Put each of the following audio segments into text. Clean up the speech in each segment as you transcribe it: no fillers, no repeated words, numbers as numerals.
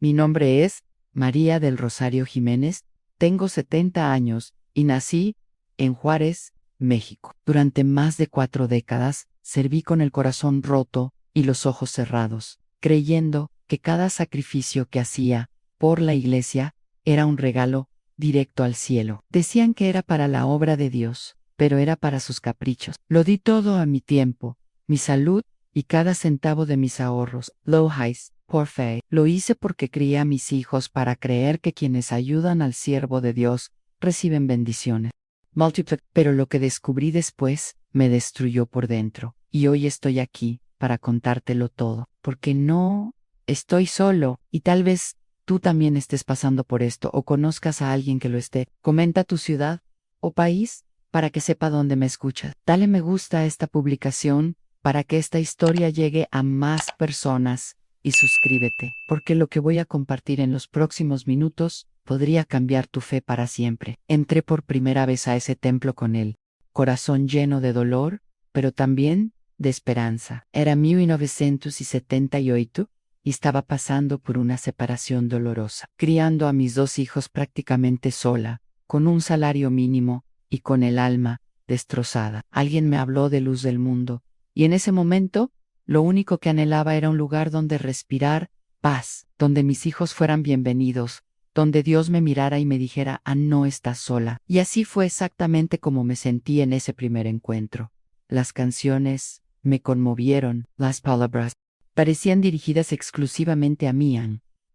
Mi nombre es María del Rosario Jiménez, tengo 70 años y nací en Juárez, México. Durante más de 4 décadas serví con el corazón roto y los ojos cerrados, creyendo que cada sacrificio que hacía por la iglesia era un regalo directo al cielo. Decían que era para la obra de Dios, pero era para sus caprichos. Lo di todo a mi tiempo, mi salud y cada centavo de mis ahorros. Lois, por fe, lo hice porque crié a mis hijos para creer que quienes ayudan al siervo de Dios reciben bendiciones. Pero lo que descubrí después me destruyó por dentro, y hoy estoy aquí para contártelo todo, porque no estoy solo, y tal vez tú también estés pasando por esto o conozcas a alguien que lo esté. Comenta tu ciudad o país para que sepa dónde me escuchas. Dale me gusta a esta publicación para que esta historia llegue a más personas y suscríbete, porque lo que voy a compartir en los próximos minutos podría cambiar tu fe para siempre. Entré por primera vez a ese templo con el corazón lleno de dolor, pero también de esperanza. Era 1978 y estaba pasando por una separación dolorosa, criando a mis 2 hijos prácticamente sola, con un salario mínimo y con el alma destrozada. Alguien me habló de luz del mundo, y en ese momento lo único que anhelaba era un lugar donde respirar paz, donde mis hijos fueran bienvenidos, donde Dios me mirara y me dijera, no estás sola. Y así fue exactamente como me sentí en ese primer encuentro. Las canciones me conmovieron, las palabras parecían dirigidas exclusivamente a mí.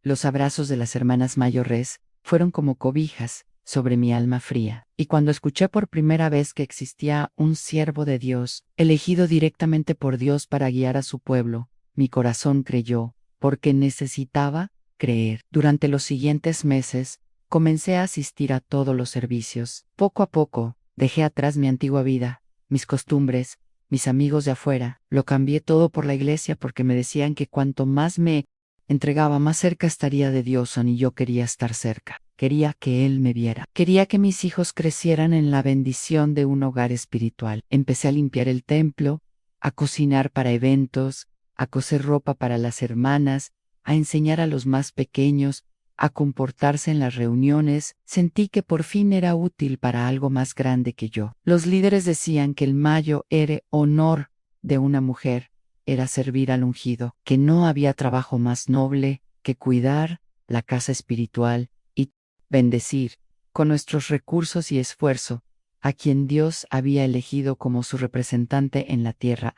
Los abrazos de las hermanas mayores fueron como cobijas sobre mi alma fría. Y cuando escuché por primera vez que existía un siervo de Dios, elegido directamente por Dios para guiar a su pueblo, mi corazón creyó, porque necesitaba creer. Durante los siguientes meses, comencé a asistir a todos los servicios. Poco a poco, dejé atrás mi antigua vida, mis costumbres, mis amigos de afuera. Lo cambié todo por la iglesia porque me decían que cuanto más me entregaba, más cerca estaría de Dios, y yo quería estar cerca. Quería que Él me viera. Quería que mis hijos crecieran en la bendición de un hogar espiritual. Empecé a limpiar el templo, a cocinar para eventos, a coser ropa para las hermanas, a enseñar a los más pequeños, a comportarse en las reuniones. Sentí que por fin era útil para algo más grande que yo. Los líderes decían que el mayor honor de una mujer era servir al ungido, que no había trabajo más noble que cuidar la casa espiritual y bendecir, con nuestros recursos y esfuerzo, a quien Dios había elegido como su representante en la tierra.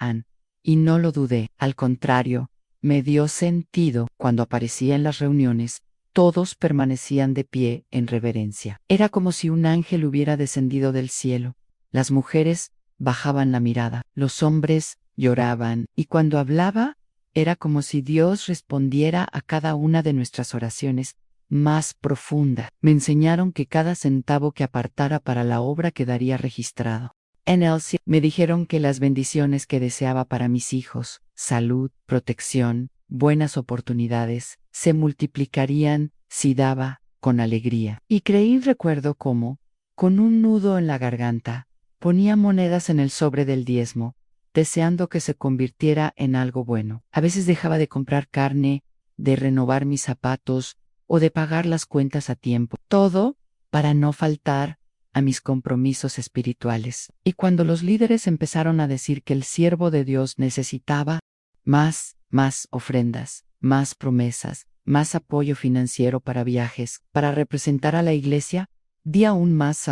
Y no lo dudé, al contrario, me dio sentido cuando aparecía en las reuniones. Todos permanecían de pie en reverencia. Era como si un ángel hubiera descendido del cielo. Las mujeres bajaban la mirada, los hombres lloraban, y cuando hablaba, era como si Dios respondiera a cada una de nuestras oraciones más profunda. Me enseñaron que cada centavo que apartara para la obra quedaría registrado. En el cielo me dijeron que las bendiciones que deseaba para mis hijos, salud, protección, buenas oportunidades, se multiplicarían si daba con alegría. Y creí, recuerdo cómo, con un nudo en la garganta, ponía monedas en el sobre del diezmo, deseando que se convirtiera en algo bueno. A veces dejaba de comprar carne, de renovar mis zapatos o de pagar las cuentas a tiempo. Todo para no faltar a mis compromisos espirituales. Y cuando los líderes empezaron a decir que el siervo de Dios necesitaba más ofrendas, más promesas, más apoyo financiero para viajes, para representar a la iglesia, di aún más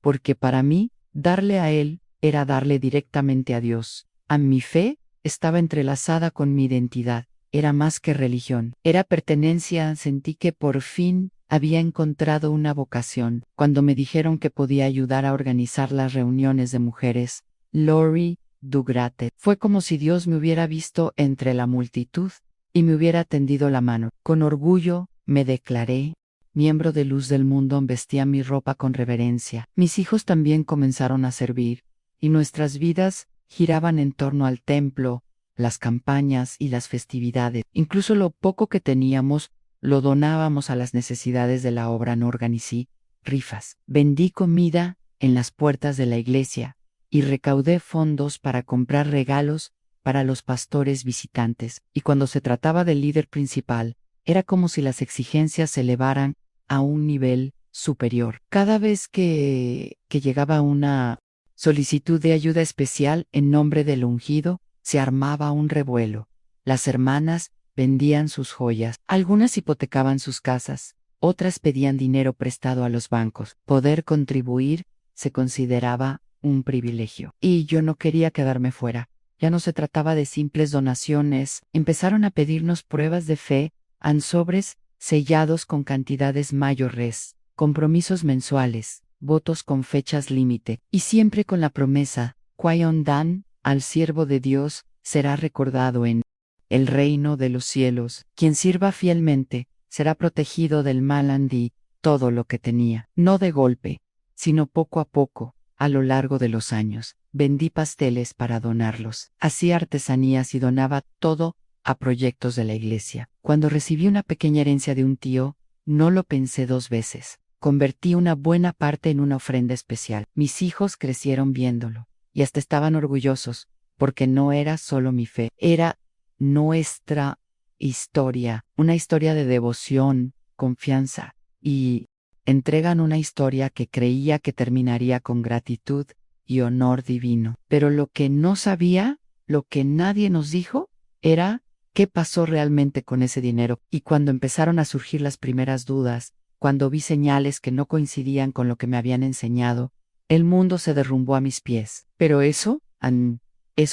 porque para mí, darle a Él era darle directamente a Dios. A mi fe estaba entrelazada con mi identidad. Era más que religión, era pertenencia. Sentí que por fin había encontrado una vocación. Cuando me dijeron que podía ayudar a organizar las reuniones de mujeres, Lori Dugrate, fue como si Dios me hubiera visto entre la multitud y me hubiera tendido la mano. Con orgullo me declaré miembro de Luz del Mundo. Vestía mi ropa con reverencia. Mis hijos también comenzaron a servir, y nuestras vidas giraban en torno al templo, las campañas y las festividades. Incluso lo poco que teníamos lo donábamos a las necesidades de la obra. No organicé rifas. Vendí comida en las puertas de la iglesia y recaudé fondos para comprar regalos para los pastores visitantes. Y cuando se trataba del líder principal, Era como si las exigencias se elevaran a un nivel superior. Cada vez que llegaba una solicitud de ayuda especial en nombre del ungido, se armaba un revuelo. Las hermanas vendían sus joyas, algunas hipotecaban sus casas, otras pedían dinero prestado a los bancos. Poder contribuir se consideraba un privilegio. Y yo no quería quedarme fuera. Ya no se trataba de simples donaciones. Empezaron a pedirnos pruebas de fe, sobres sellados con cantidades mayores, compromisos mensuales, votos con fechas límite, y siempre con la promesa: Qui-on Dan, al siervo de Dios, será recordado en el reino de los cielos. Quien sirva fielmente será protegido del mal andí, todo lo que tenía, no de golpe, sino poco a poco, a lo largo de los años. Vendí pasteles para donarlos, hacía artesanías y donaba todo a proyectos de la iglesia. Cuando recibí una pequeña herencia de un tío, no lo pensé dos veces. Convertí una buena parte en una ofrenda especial. Mis hijos crecieron viéndolo, y hasta estaban orgullosos, porque no era solo mi fe, era nuestra historia, una historia de devoción, confianza y entregan, una historia que creía que terminaría con gratitud y honor divino. Pero lo que no sabía, lo que nadie nos dijo, era qué pasó realmente con ese dinero. Y cuando empezaron a surgir las primeras dudas, cuando vi señales que no coincidían con lo que me habían enseñado, el mundo se derrumbó a mis pies. Pero eso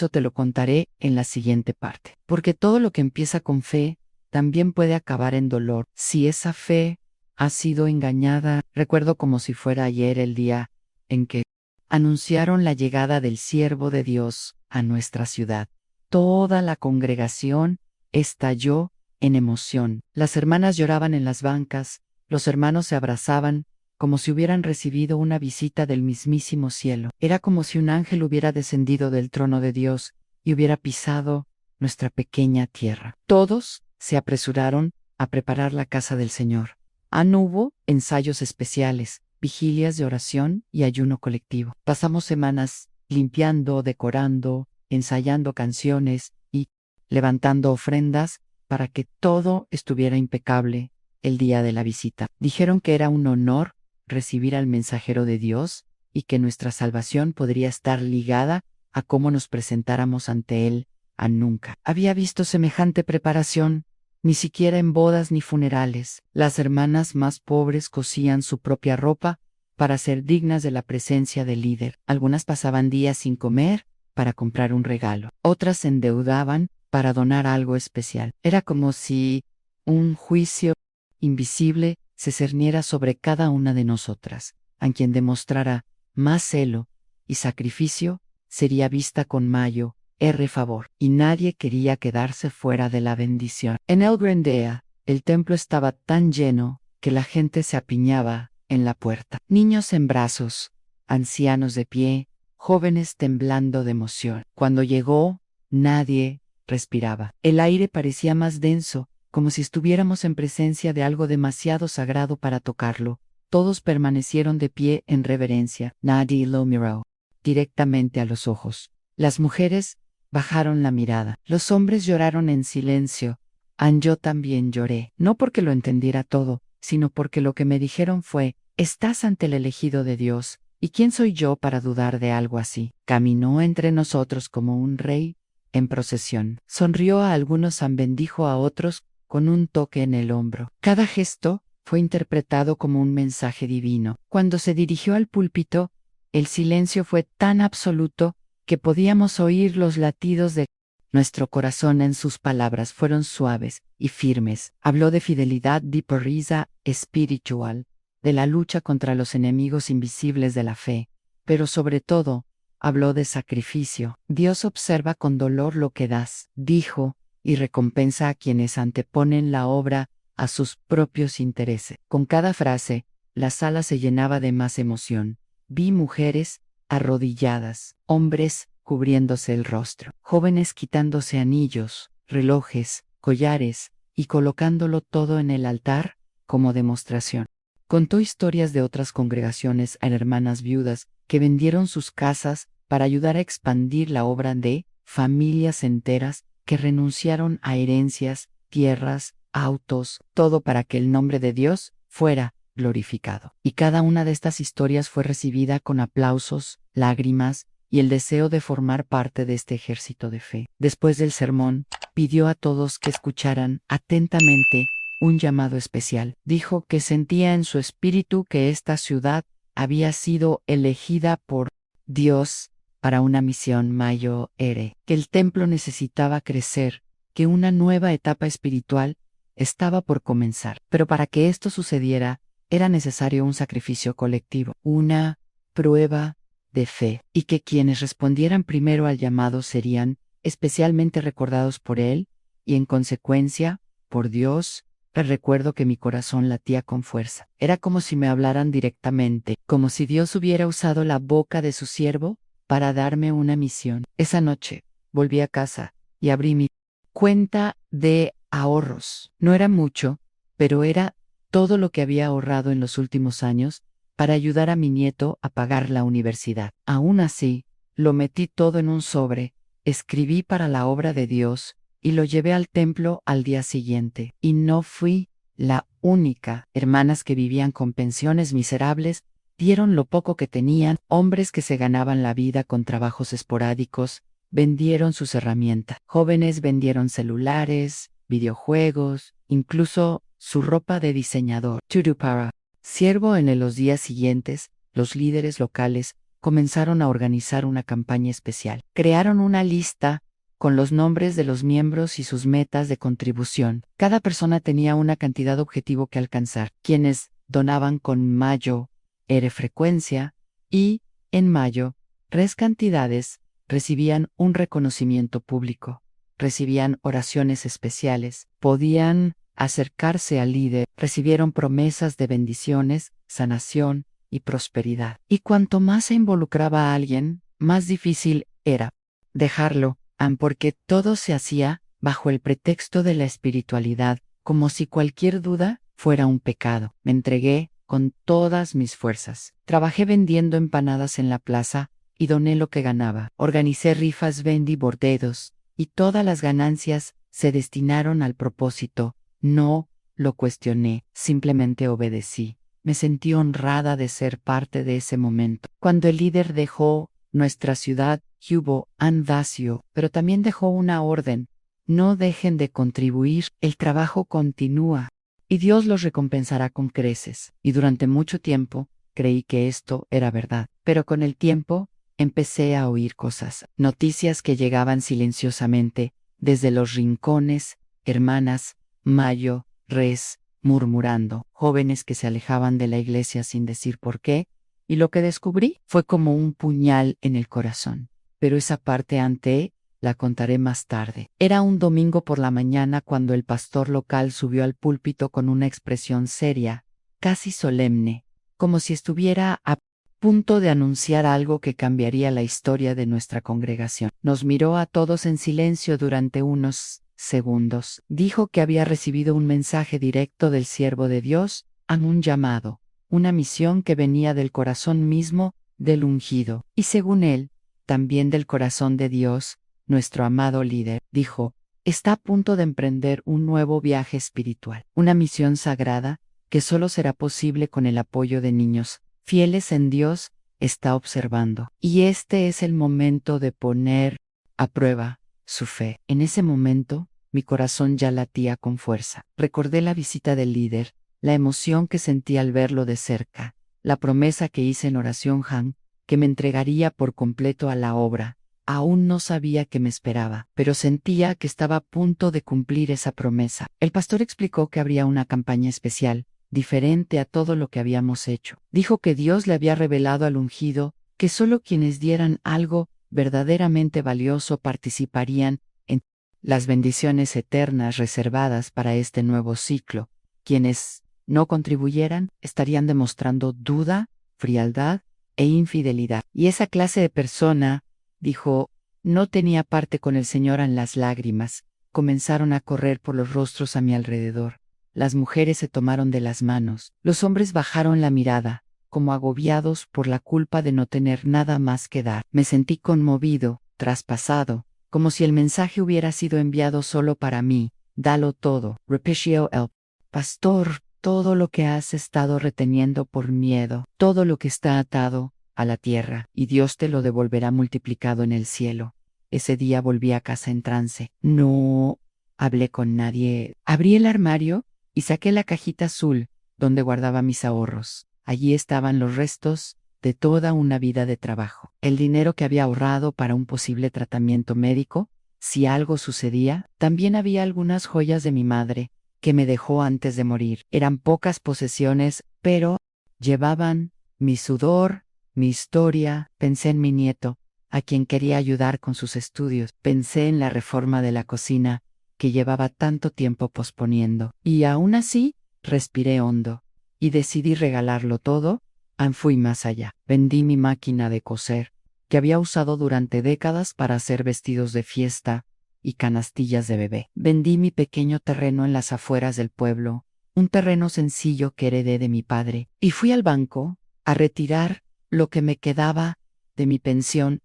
te lo contaré en la siguiente parte. Porque todo lo que empieza con fe también puede acabar en dolor. Si esa fe ha sido engañada, recuerdo como si fuera ayer el día en que anunciaron la llegada del siervo de Dios a nuestra ciudad. Toda la congregación estalló en emoción. Las hermanas lloraban en las bancas, los hermanos se abrazaban, como si hubieran recibido una visita del mismísimo cielo. Era como si un ángel hubiera descendido del trono de Dios y hubiera pisado nuestra pequeña tierra. Todos se apresuraron a preparar la casa del Señor. Hubo ensayos especiales, vigilias de oración y ayuno colectivo. Pasamos semanas limpiando, decorando, ensayando canciones y levantando ofrendas para que todo estuviera impecable el día de la visita. Dijeron que era un honor recibir al mensajero de Dios y que nuestra salvación podría estar ligada a cómo nos presentáramos ante Él. Nunca había visto semejante preparación, ni siquiera en bodas ni funerales. Las hermanas más pobres cosían su propia ropa para ser dignas de la presencia del líder. Algunas pasaban días sin comer para comprar un regalo. Otras se endeudaban para donar algo especial. Era como si un juicio invisible se cerniera sobre cada una de nosotras. A quien demostrara más celo y sacrificio sería vista con mayor favor, y nadie quería quedarse fuera de la bendición. En El Grandea, el templo estaba tan lleno que la gente se apiñaba en la puerta. Niños en brazos, ancianos de pie, jóvenes temblando de emoción. Cuando llegó, nadie respiraba. El aire parecía más denso, como si estuviéramos en presencia de algo demasiado sagrado para tocarlo. Todos permanecieron de pie en reverencia. Nadie lo miró directamente a los ojos. Las mujeres bajaron la mirada. Los hombres lloraron en silencio. Yo también lloré, no porque lo entendiera todo, sino porque lo que me dijeron fue: estás ante el elegido de Dios, ¿y quién soy yo para dudar de algo así? Caminó entre nosotros como un rey en procesión. Sonrió a algunos, bendijo a otros con un toque en el hombro. Cada gesto fue interpretado como un mensaje divino. Cuando se dirigió al púlpito, el silencio fue tan absoluto que podíamos oír los latidos de nuestro corazón. En sus palabras fueron suaves y firmes. Habló de fidelidad, de pureza espiritual, de la lucha contra los enemigos invisibles de la fe, pero sobre todo, habló de sacrificio. Dios observa con dolor lo que das, dijo, y recompensa a quienes anteponen la obra a sus propios intereses. Con cada frase, la sala se llenaba de más emoción. Vi mujeres arrodilladas, hombres cubriéndose el rostro, jóvenes quitándose anillos, relojes, collares, y colocándolo todo en el altar como demostración. Contó historias de otras congregaciones a hermanas viudas que vendieron sus casas para ayudar a expandir la obra, de familias enteras que renunciaron a herencias, tierras, autos, todo para que el nombre de Dios fuera glorificado. Y cada una de estas historias fue recibida con aplausos, lágrimas y el deseo de formar parte de este ejército de fe. Después del sermón, pidió a todos que escucharan atentamente un llamado especial. Dijo que sentía en su espíritu que esta ciudad había sido elegida por Dios para una misión mayor, que el templo necesitaba crecer, que una nueva etapa espiritual estaba por comenzar. Pero para que esto sucediera, era necesario un sacrificio colectivo, una prueba de fe, y que quienes respondieran primero al llamado serían especialmente recordados por él, y en consecuencia, por Dios. Recuerdo que mi corazón latía con fuerza. Era como si me hablaran directamente, como si Dios hubiera usado la boca de su siervo para darme una misión. Esa noche, volví a casa y abrí mi cuenta de ahorros. No era mucho, pero era todo lo que había ahorrado en los últimos años para ayudar a mi nieto a pagar la universidad. Aún así, lo metí todo en un sobre, escribí para la obra de Dios y lo llevé al templo al día siguiente. Y no fui la única. Hermanas que vivían con pensiones miserables dieron lo poco que tenían, hombres que se ganaban la vida con trabajos esporádicos, vendieron sus herramientas. Jóvenes vendieron celulares, videojuegos, incluso su ropa de diseñador. Churupara. Siervo en los días siguientes, los líderes locales comenzaron a organizar una campaña especial. Crearon una lista con los nombres de los miembros y sus metas de contribución. Cada persona tenía una cantidad objetivo que alcanzar. Quienes donaban con mayo, frecuencia, y, en mayo, cantidades, recibían un reconocimiento público, recibían oraciones especiales, podían acercarse al líder, recibieron promesas de bendiciones, sanación y prosperidad. Y cuanto más se involucraba a alguien, más difícil era dejarlo, porque todo se hacía bajo el pretexto de la espiritualidad, como si cualquier duda fuera un pecado. Me entregué con todas mis fuerzas. Trabajé vendiendo empanadas en la plaza y doné lo que ganaba. Organicé rifas, vendí bordedos, y todas las ganancias se destinaron al propósito. No lo cuestioné, simplemente obedecí. Me sentí honrada de ser parte de ese momento. Cuando el líder dejó nuestra ciudad, hubo andacio, pero también dejó una orden. No dejen de contribuir, el trabajo continúa, y Dios los recompensará con creces. Y durante mucho tiempo creí que esto era verdad, pero con el tiempo empecé a oír cosas, noticias que llegaban silenciosamente desde los rincones, hermanas, mayo, murmurando, jóvenes que se alejaban de la iglesia sin decir por qué, y lo que descubrí fue como un puñal en el corazón. Pero esa parte la contaré más tarde. Era un domingo por la mañana cuando el pastor local subió al púlpito con una expresión seria, casi solemne, como si estuviera a punto de anunciar algo que cambiaría la historia de nuestra congregación. Nos miró a todos en silencio durante unos segundos. Dijo que había recibido un mensaje directo del siervo de Dios, un llamado, una misión que venía del corazón mismo del ungido, y según él, también del corazón de Dios, nuestro amado líder. Dijo, está a punto de emprender un nuevo viaje espiritual, una misión sagrada que solo será posible con el apoyo de niños fieles en Dios. Está observando, y este es el momento de poner a prueba su fe. En ese momento, mi corazón ya latía con fuerza. Recordé la visita del líder, la emoción que sentí al verlo de cerca, la promesa que hice en oración que me entregaría por completo a la obra. Aún no sabía qué me esperaba, pero sentía que estaba a punto de cumplir esa promesa. El pastor explicó que habría una campaña especial, diferente a todo lo que habíamos hecho. Dijo que Dios le había revelado al ungido que solo quienes dieran algo verdaderamente valioso participarían en las bendiciones eternas reservadas para este nuevo ciclo. Quienes no contribuyeran estarían demostrando duda, frialdad e infidelidad. Y esa clase de persona, dijo, no tenía parte con el Señor. En las lágrimas comenzaron a correr por los rostros a mi alrededor. Las mujeres se tomaron de las manos. Los hombres bajaron la mirada, como agobiados por la culpa de no tener nada más que dar. Me sentí conmovido, traspasado, como si el mensaje hubiera sido enviado solo para mí, Dalo todo. Repetio el pastor, todo lo que has estado reteniendo por miedo, todo lo que está atado a la tierra, y Dios te lo devolverá multiplicado en el cielo. Ese día volví a casa en trance. No hablé con nadie. Abrí el armario y saqué la cajita azul donde guardaba mis ahorros. Allí estaban los restos de toda una vida de trabajo. El dinero que había ahorrado para un posible tratamiento médico, si algo sucedía. También había algunas joyas de mi madre, que me dejó antes de morir. Eran pocas posesiones, pero llevaban mi sudor, mi historia. Pensé en mi nieto, a quien quería ayudar con sus estudios. Pensé en la reforma de la cocina, que llevaba tanto tiempo posponiendo. Y aún así, respiré hondo, y decidí regalarlo todo. Fui más allá. Vendí mi máquina de coser, que había usado durante décadas para hacer vestidos de fiesta y canastillas de bebé. Vendí mi pequeño terreno en las afueras del pueblo, un terreno sencillo que heredé de mi padre, y fui al banco a retirar lo que me quedaba de mi pensión.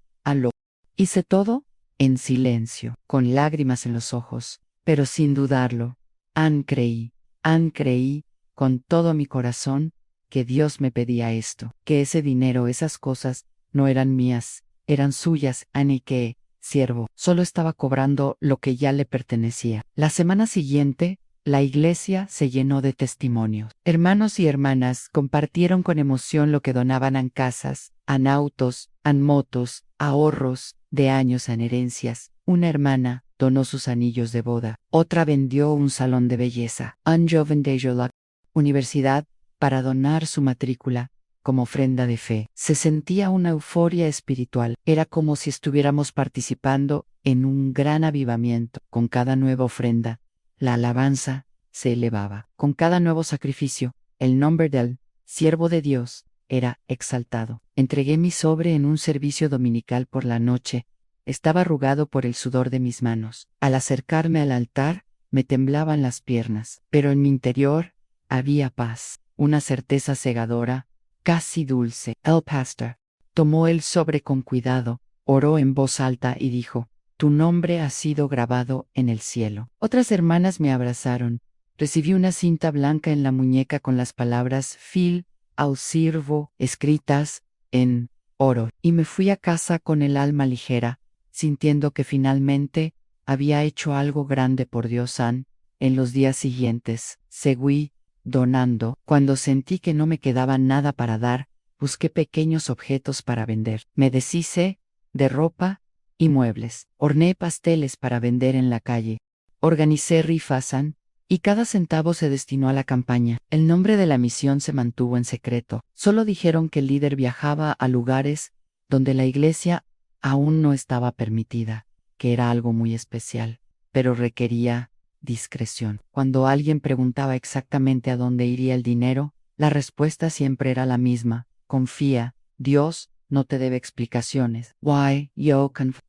Hice todo en silencio, con lágrimas en los ojos, pero sin dudarlo. Creí con todo mi corazón que Dios me pedía esto, que ese dinero, esas cosas, no eran mías, eran suyas, y que, siervo, solo estaba cobrando lo que ya le pertenecía. La semana siguiente, la iglesia se llenó de testimonios. Hermanos y hermanas compartieron con emoción lo que donaban en casas, en autos, en motos, ahorros de años en herencias. Una hermana donó sus anillos de boda, otra vendió un salón de belleza, yo vendí la universidad para donar su matrícula como ofrenda de fe. Se sentía una euforia espiritual. Era como si estuviéramos participando en un gran avivamiento. Con cada nueva ofrenda, la alabanza se elevaba. Con cada nuevo sacrificio, el nombre del siervo de Dios era exaltado. Entregué mi sobre en un servicio dominical por la noche. Estaba arrugado por el sudor de mis manos. Al acercarme al altar, me temblaban las piernas, pero en mi interior había paz, una certeza cegadora, casi dulce. El pastor tomó el sobre con cuidado, oró en voz alta y dijo: tu nombre ha sido grabado en el cielo. Otras hermanas me abrazaron. Recibí una cinta blanca en la muñeca con las palabras Fil au siervo escritas en oro, y me fui a casa con el alma ligera, sintiendo que finalmente había hecho algo grande por Dios. En los días siguientes, seguí donando. Cuando sentí que no me quedaba nada para dar, busqué pequeños objetos para vender. Me deshice de ropa y muebles. Horneé pasteles para vender en la calle. Organicé rifas, y cada centavo se destinó a la campaña. El nombre de la misión se mantuvo en secreto. Solo dijeron que el líder viajaba a lugares donde la iglesia aún no estaba permitida, que era algo muy especial, pero requería discreción. Cuando alguien preguntaba exactamente a dónde iría el dinero, la respuesta siempre era la misma: confía, Dios no te debe explicaciones.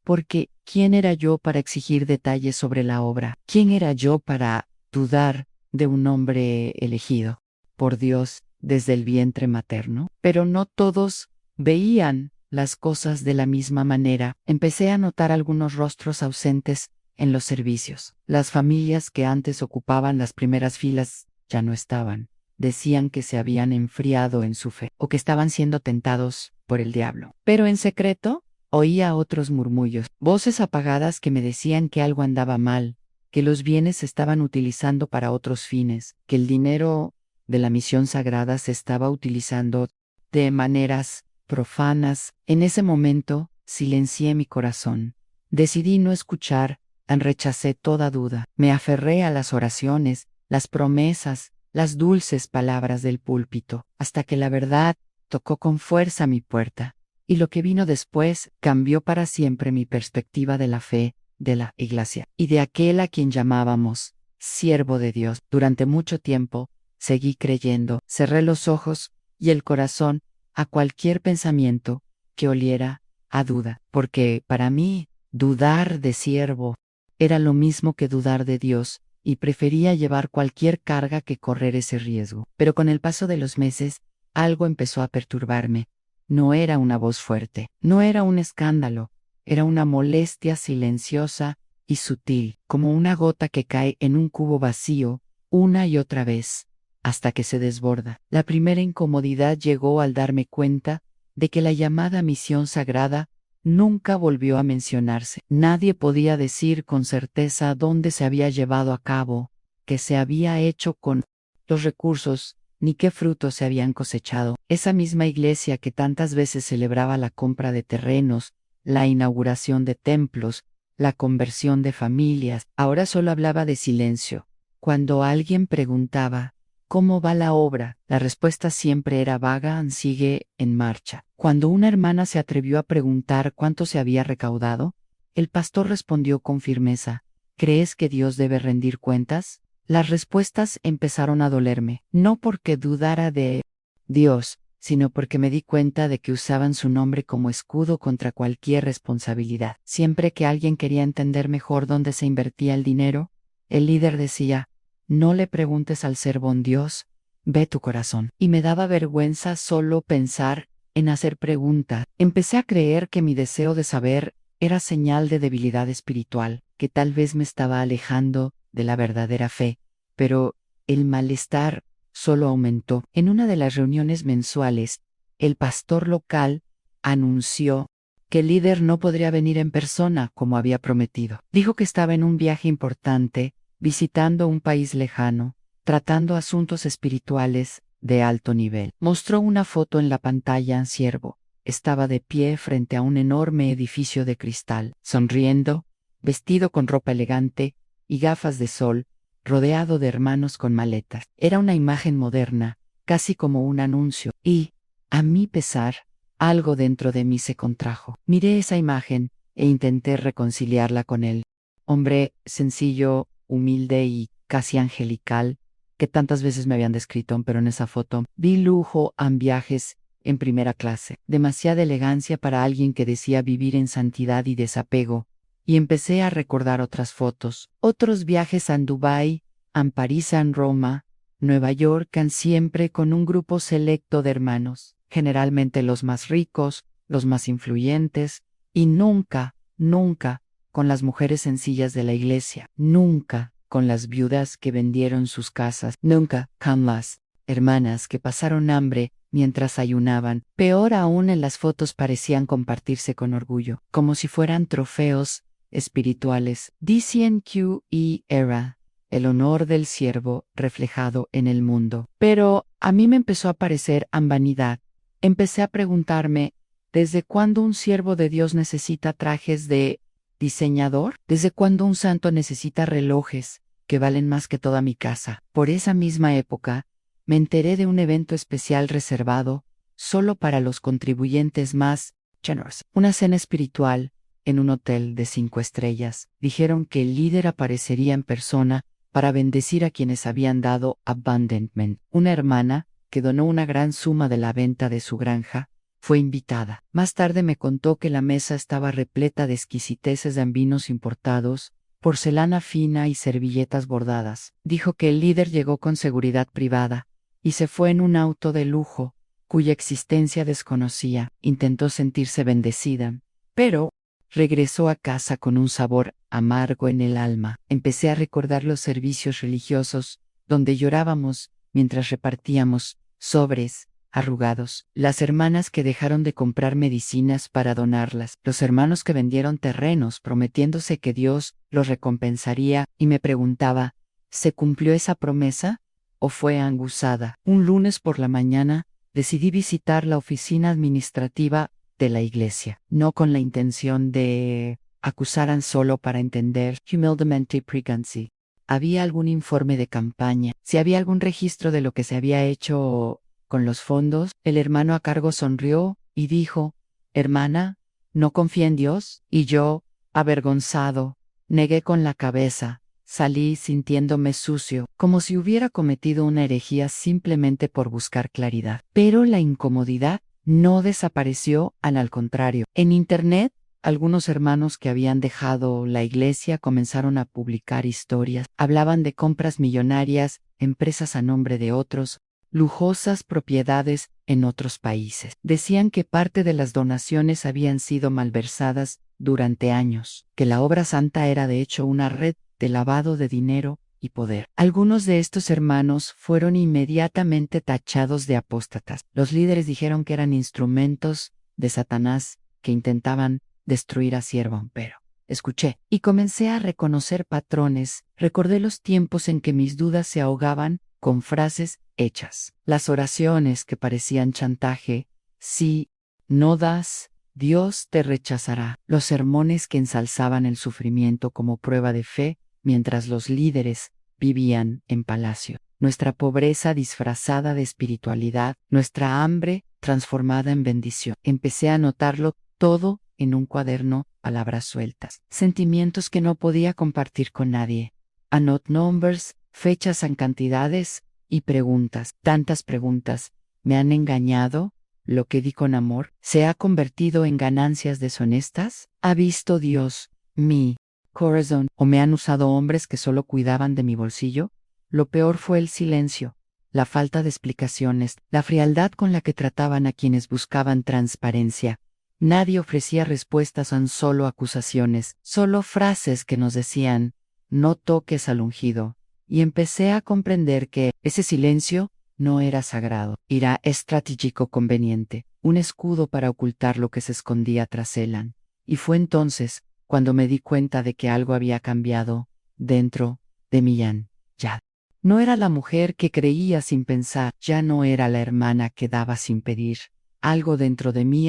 Porque ¿quién era yo para exigir detalles sobre la obra? ¿Quién era yo para dudar de un hombre elegido por Dios desde el vientre materno? Pero no todos veían las cosas de la misma manera. Empecé a notar algunos rostros ausentes en los servicios. Las familias que antes ocupaban las primeras filas ya no estaban. Decían que se habían enfriado en su fe, o que estaban siendo tentados por el diablo. Pero en secreto, oía otros murmullos, voces apagadas que me decían que algo andaba mal, que los bienes se estaban utilizando para otros fines, que el dinero de la misión sagrada se estaba utilizando de maneras profanas. En ese momento, silencié mi corazón. Decidí no escuchar, rechacé toda duda. Me aferré a las oraciones, las promesas, las dulces palabras del púlpito, hasta que la verdad tocó con fuerza mi puerta. Y lo que vino después cambió para siempre mi perspectiva de la fe, de la iglesia, y de aquel a quien llamábamos siervo de Dios. Durante mucho tiempo, seguí creyendo. Cerré los ojos y el corazón a cualquier pensamiento que oliera a duda, porque para mí, dudar de siervo era lo mismo que dudar de Dios, y prefería llevar cualquier carga que correr ese riesgo. Pero con el paso de los meses, algo empezó a perturbarme. No era una voz fuerte, no era un escándalo, era una molestia silenciosa y sutil, como una gota que cae en un cubo vacío, una y otra vez, hasta que se desborda. La primera incomodidad llegó al darme cuenta de que la llamada misión sagrada nunca volvió a mencionarse. Nadie podía decir con certeza dónde se había llevado a cabo, qué se había hecho con los recursos, ni qué frutos se habían cosechado. Esa misma iglesia que tantas veces celebraba la compra de terrenos, la inauguración de templos, la conversión de familias, ahora solo hablaba de silencio. Cuando alguien preguntaba, ¿cómo va la obra?, la respuesta siempre era vaga: sigue en marcha. Cuando una hermana se atrevió a preguntar cuánto se había recaudado, el pastor respondió con firmeza: ¿crees que Dios debe rendir cuentas? Las respuestas empezaron a dolerme, no porque dudara de Dios, sino porque me di cuenta de que usaban su nombre como escudo contra cualquier responsabilidad. Siempre que alguien quería entender mejor dónde se invertía el dinero, el líder decía: no le preguntes al sermón Dios, ve tu corazón. Y me daba vergüenza solo pensar en hacer pregunta. Empecé a creer que mi deseo de saber era señal de debilidad espiritual, que tal vez me estaba alejando de la verdadera fe, pero el malestar solo aumentó. En una de las reuniones mensuales, el pastor local anunció que el líder no podría venir en persona como había prometido. Dijo que estaba en un viaje importante, visitando un país lejano, tratando asuntos espirituales de alto nivel. Mostró una foto en la pantalla. Siervo estaba de pie frente a un enorme edificio de cristal, sonriendo, vestido con ropa elegante y gafas de sol, rodeado de hermanos con maletas. Era una imagen moderna, casi como un anuncio, y, a mi pesar, algo dentro de mí se contrajo. Miré esa imagen e intenté reconciliarla con él. Hombre sencillo, humilde y casi angelical, que tantas veces me habían descrito, pero en esa foto vi lujo en viajes en primera clase, demasiada elegancia para alguien que decía vivir en santidad y desapego, y empecé a recordar otras fotos, otros viajes a Dubái, a París, a Roma, Nueva York, siempre con un grupo selecto de hermanos, generalmente los más ricos, los más influyentes, y nunca, nunca con las mujeres sencillas de la iglesia, nunca con las viudas que vendieron sus casas, nunca con las hermanas que pasaron hambre mientras ayunaban. Peor aún, en las fotos parecían compartirse con orgullo, como si fueran trofeos espirituales. DCNQE era el honor del siervo reflejado en el mundo. Pero a mí me empezó a parecer vanidad. Empecé a preguntarme, ¿desde cuándo un siervo de Dios necesita trajes de diseñador? ¿Desde cuándo un santo necesita relojes que valen más que toda mi casa? Por esa misma época, me enteré de un evento especial reservado solo para los contribuyentes más generosos. Una cena espiritual en un hotel de 5 estrellas. Dijeron que el líder aparecería en persona para bendecir a quienes habían dado abundantment. Una hermana, que donó una gran suma de la venta de su granja, fue invitada. Más tarde me contó que la mesa estaba repleta de exquisiteces en vinos importados, porcelana fina y servilletas bordadas. Dijo que el líder llegó con seguridad privada y se fue en un auto de lujo, cuya existencia desconocía. Intentó sentirse bendecida, pero regresó a casa con un sabor amargo en el alma. Empecé a recordar los servicios religiosos, donde llorábamos mientras repartíamos sobres arrugados, las hermanas que dejaron de comprar medicinas para donarlas, los hermanos que vendieron terrenos prometiéndose que Dios los recompensaría, y me preguntaba, ¿se cumplió esa promesa o fue angusada? Un lunes por la mañana decidí visitar la oficina administrativa de la iglesia, no con la intención de acusar, solo para entender humildemente pregunté: ¿había algún informe de campaña? ¿Si había algún registro de lo que se había hecho con los fondos? El hermano a cargo sonrió y dijo: hermana, ¿no confía en Dios? Y yo, avergonzado, negué con la cabeza. Salí sintiéndome sucio, como si hubiera cometido una herejía simplemente por buscar claridad. Pero la incomodidad no desapareció, al contrario. En Internet, algunos hermanos que habían dejado la iglesia comenzaron a publicar historias. Hablaban de compras millonarias, empresas a nombre de otros, lujosas propiedades en otros países. Decían que parte de las donaciones habían sido malversadas durante años, que la obra santa era de hecho una red de lavado de dinero y poder. Algunos de estos hermanos fueron inmediatamente tachados de apóstatas. Los líderes dijeron que eran instrumentos de Satanás que intentaban destruir a siervo, pero escuché y comencé a reconocer patrones. Recordé los tiempos en que mis dudas se ahogaban con frases hechas. Las oraciones que parecían chantaje: si no das, Dios te rechazará. Los sermones que ensalzaban el sufrimiento como prueba de fe, mientras los líderes vivían en palacio. Nuestra pobreza disfrazada de espiritualidad, nuestra hambre transformada en bendición. Empecé a notarlo todo en un cuaderno, palabras sueltas, sentimientos que no podía compartir con nadie. Anot numbers, fechas en cantidades y preguntas. Tantas preguntas. ¿Me han engañado? ¿Lo que di con amor se ha convertido en ganancias deshonestas? ¿Ha visto Dios mi corazón? ¿O me han usado hombres que solo cuidaban de mi bolsillo? Lo peor fue el silencio, la falta de explicaciones, la frialdad con la que trataban a quienes buscaban transparencia. Nadie ofrecía respuestas, son solo acusaciones, solo frases que nos decían: no toques al ungido. Y empecé a comprender que ese silencio no era sagrado, era estratégico conveniente, un escudo para ocultar lo que se escondía tras Elan. Y fue entonces cuando me di cuenta de que algo había cambiado dentro de Millán. Ya no era la mujer que creía sin pensar, ya no era la hermana que daba sin pedir. Algo dentro de mí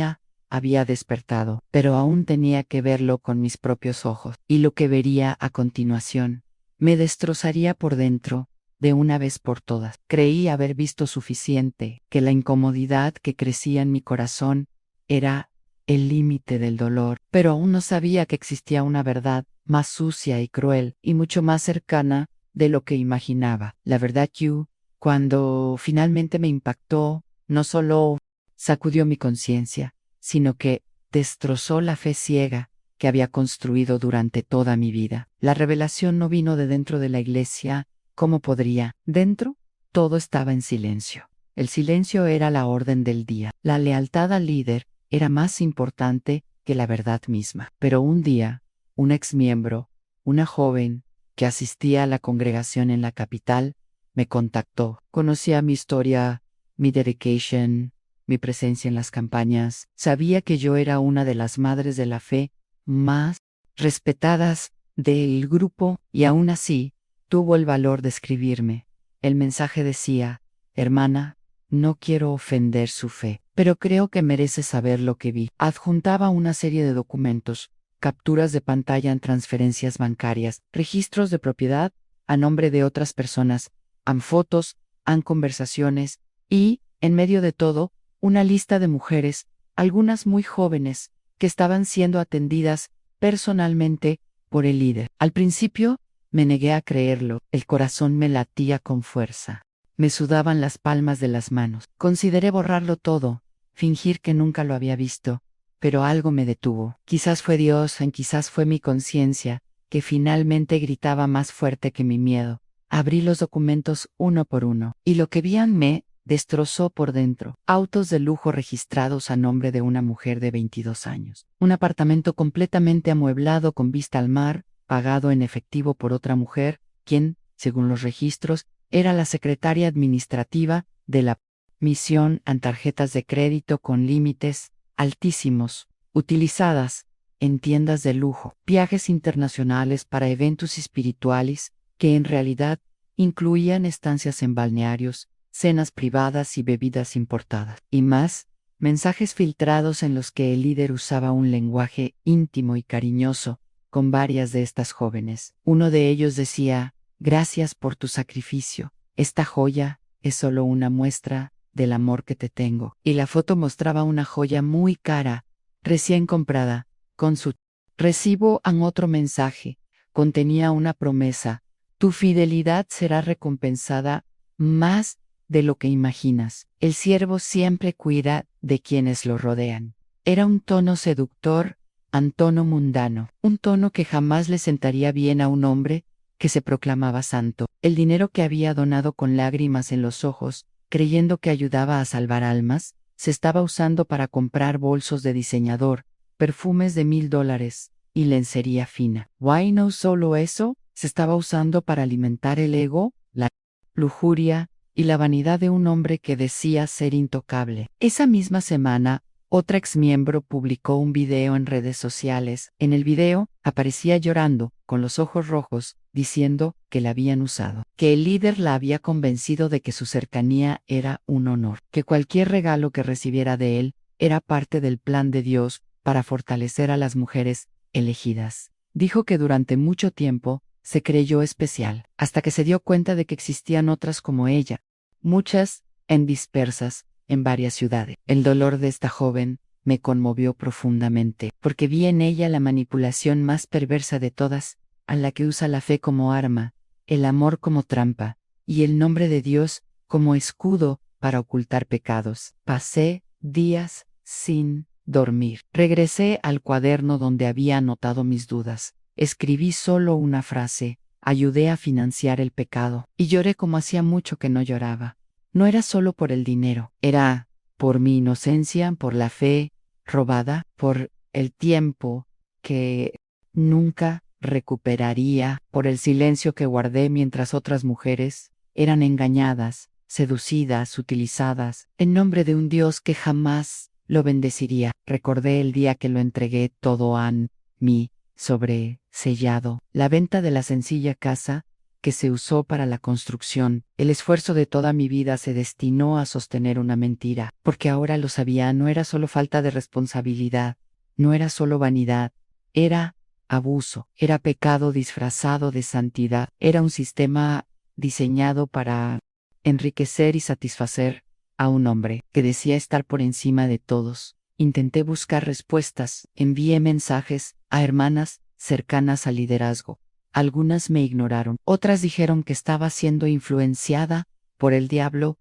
había despertado, pero aún tenía que verlo con mis propios ojos, y lo que vería a continuación me destrozaría por dentro, de una vez por todas. Creí haber visto suficiente, que la incomodidad que crecía en mi corazón era el límite del dolor, pero aún no sabía que existía una verdad más sucia y cruel, y mucho más cercana de lo que imaginaba. La verdad que, cuando finalmente me impactó, no solo sacudió mi conciencia, sino que destrozó la fe ciega que había construido durante toda mi vida. La revelación no vino de dentro de la iglesia. ¿Cómo podría? Dentro, todo estaba en silencio. El silencio era la orden del día. La lealtad al líder era más importante que la verdad misma. Pero un día, un exmiembro, una joven que asistía a la congregación en la capital, me contactó. Conocía mi historia, mi dedication, mi presencia en las campañas. Sabía que yo era una de las madres de la fe más respetadas del grupo, y aún así tuvo el valor de escribirme. El mensaje decía: hermana, no quiero ofender su fe, pero creo que merece saber lo que vi. Adjuntaba una serie de documentos, capturas de pantalla en transferencias bancarias, registros de propiedad a nombre de otras personas, fotos, conversaciones y, en medio de todo, una lista de mujeres, algunas muy jóvenes, que estaban siendo atendidas personalmente por el líder. Al principio, me negué a creerlo, el corazón me latía con fuerza. Me sudaban las palmas de las manos. Consideré borrarlo todo, fingir que nunca lo había visto, pero algo me detuvo. Quizás fue Dios, quizás fue mi conciencia, que finalmente gritaba más fuerte que mi miedo. Abrí los documentos uno por uno, y lo que vi me destrozó por dentro. Autos de lujo registrados a nombre de una mujer de 22 años. Un apartamento completamente amueblado con vista al mar, pagado en efectivo por otra mujer, quien, según los registros, era la secretaria administrativa de la misión, en tarjetas de crédito con límites altísimos, utilizadas en tiendas de lujo, viajes internacionales para eventos espirituales, que en realidad incluían estancias en balnearios, cenas privadas y bebidas importadas, y más, mensajes filtrados en los que el líder usaba un lenguaje íntimo y cariñoso con varias de estas jóvenes. Uno de ellos decía: gracias por tu sacrificio, esta joya es solo una muestra del amor que te tengo. Y la foto mostraba una joya muy cara, recién comprada, con su recibo. Otro mensaje contenía una promesa: tu fidelidad será recompensada más de lo que imaginas. El siervo siempre cuida de quienes lo rodean. Era un tono seductor, un tono mundano, un tono que jamás le sentaría bien a un hombre que se proclamaba santo. El dinero que había donado con lágrimas en los ojos, creyendo que ayudaba a salvar almas, se estaba usando para comprar bolsos de diseñador, perfumes de $1000 y lencería fina. Why no solo eso, se estaba usando para alimentar el ego, la lujuria y la vanidad de un hombre que decía ser intocable. Esa misma semana, otra exmiembro publicó un video en redes sociales. En el video, aparecía llorando, con los ojos rojos, diciendo que la habían usado, que el líder la había convencido de que su cercanía era un honor, que cualquier regalo que recibiera de él era parte del plan de Dios para fortalecer a las mujeres elegidas. Dijo que durante mucho tiempo se creyó especial, hasta que se dio cuenta de que existían otras como ella, muchas dispersas en varias ciudades. El dolor de esta joven me conmovió profundamente, porque vi en ella la manipulación más perversa de todas, a la que usa la fe como arma, el amor como trampa, y el nombre de Dios como escudo para ocultar pecados. Pasé días sin dormir. Regresé al cuaderno donde había anotado mis dudas. Escribí solo una frase: ayudé a financiar el pecado, y lloré como hacía mucho que no lloraba. No era solo por el dinero, era por mi inocencia, por la fe robada, por el tiempo que nunca recuperaría, por el silencio que guardé mientras otras mujeres eran engañadas, seducidas, utilizadas, en nombre de un Dios que jamás lo bendeciría. Recordé el día que lo entregué todo a mí, sobresellado, la venta de la sencilla casa que se usó para la construcción. El esfuerzo de toda mi vida se destinó a sostener una mentira, porque ahora lo sabía, no era solo falta de responsabilidad, no era solo vanidad, era abuso, era pecado disfrazado de santidad, era un sistema diseñado para enriquecer y satisfacer a un hombre que decía estar por encima de todos. Intenté buscar respuestas, envié mensajes a hermanas cercanas al liderazgo. Algunas me ignoraron, otras dijeron que estaba siendo influenciada por el diablo,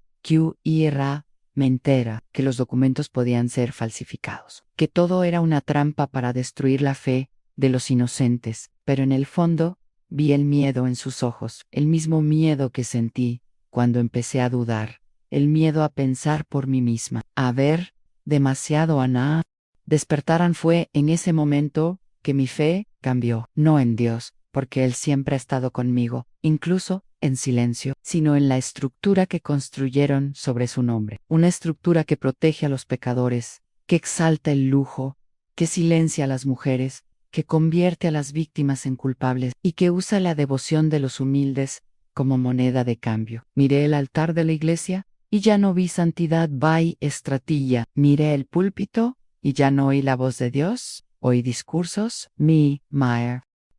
mentira, que los documentos podían ser falsificados, que todo era una trampa para destruir la fe de los inocentes, pero en el fondo vi el miedo en sus ojos, el mismo miedo que sentí cuando empecé a dudar, el miedo a pensar por mí misma, a ver demasiado a nada. Despertaran fue en ese momento que mi fe cambió, no en Dios, porque Él siempre ha estado conmigo, incluso en silencio, sino en la estructura que construyeron sobre su nombre, una estructura que protege a los pecadores, que exalta el lujo, que silencia a las mujeres, que convierte a las víctimas en culpables y que usa la devoción de los humildes como moneda de cambio. Miré el altar de la iglesia y ya no vi santidad by estratilla. Miré el púlpito y ya no oí la voz de Dios, oí discursos,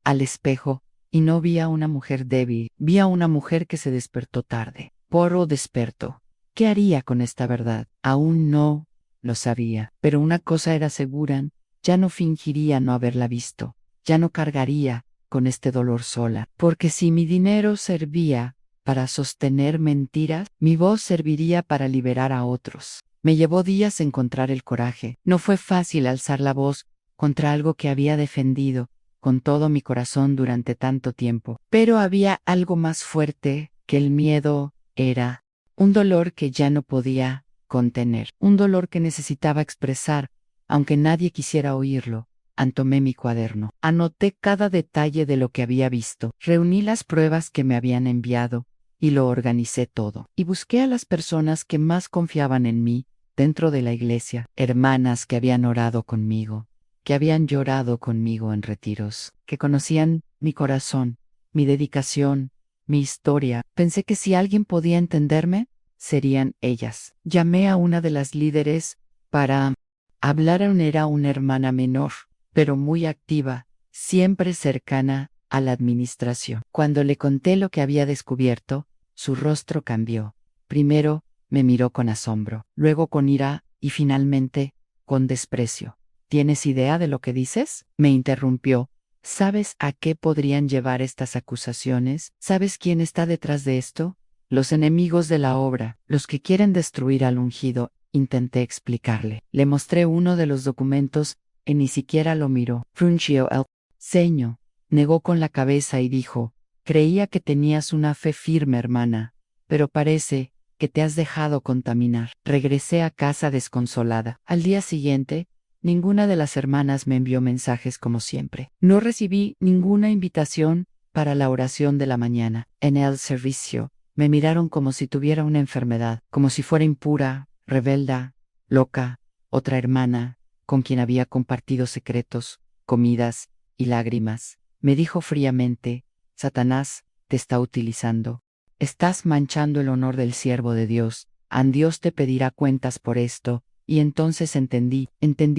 al espejo, y no vi a una mujer débil, vi a una mujer que se despertó tarde. Porro despertó. ¿Qué haría con esta verdad? Aún no lo sabía, pero una cosa era segura: ya no fingiría no haberla visto, ya no cargaría con este dolor sola, porque si mi dinero servía para sostener mentiras, mi voz serviría para liberar a otros. Me llevó días encontrar el coraje. No fue fácil alzar la voz contra algo que había defendido con todo mi corazón durante tanto tiempo. Pero había algo más fuerte que el miedo, era un dolor que ya no podía contener, un dolor que necesitaba expresar, aunque nadie quisiera oírlo. Tomé mi cuaderno, anoté cada detalle de lo que había visto, reuní las pruebas que me habían enviado, y lo organicé todo. Y busqué a las personas que más confiaban en mí dentro de la iglesia, hermanas que habían orado conmigo, que habían llorado conmigo en retiros, que conocían mi corazón, mi dedicación, mi historia. Pensé que si alguien podía entenderme, serían ellas. Llamé a una de las líderes para hablar. Era una hermana menor, pero muy activa, siempre cercana a la administración. Cuando le conté lo que había descubierto, su rostro cambió. Primero me miró con asombro, luego con ira y finalmente con desprecio. ¿Tienes idea de lo que dices?, me interrumpió. ¿Sabes a qué podrían llevar estas acusaciones? ¿Sabes quién está detrás de esto? Los enemigos de la obra, los que quieren destruir al ungido. Intenté explicarle. Le mostré uno de los documentos y ni siquiera lo miró. Frunció el ceño, negó con la cabeza y dijo: creía que tenías una fe firme, hermana, pero parece que te has dejado contaminar. Regresé a casa desconsolada. Al día siguiente, Ninguna de las hermanas me envió mensajes como siempre. No recibí ninguna invitación para la oración de la mañana. En el servicio, me miraron como si tuviera una enfermedad, como si fuera impura, rebelda, loca, otra hermana, con quien había compartido secretos, comidas y lágrimas. Me dijo fríamente: Satanás te está utilizando. Estás manchando el honor del siervo de Dios. Dios te pedirá cuentas por esto. Y entonces entendí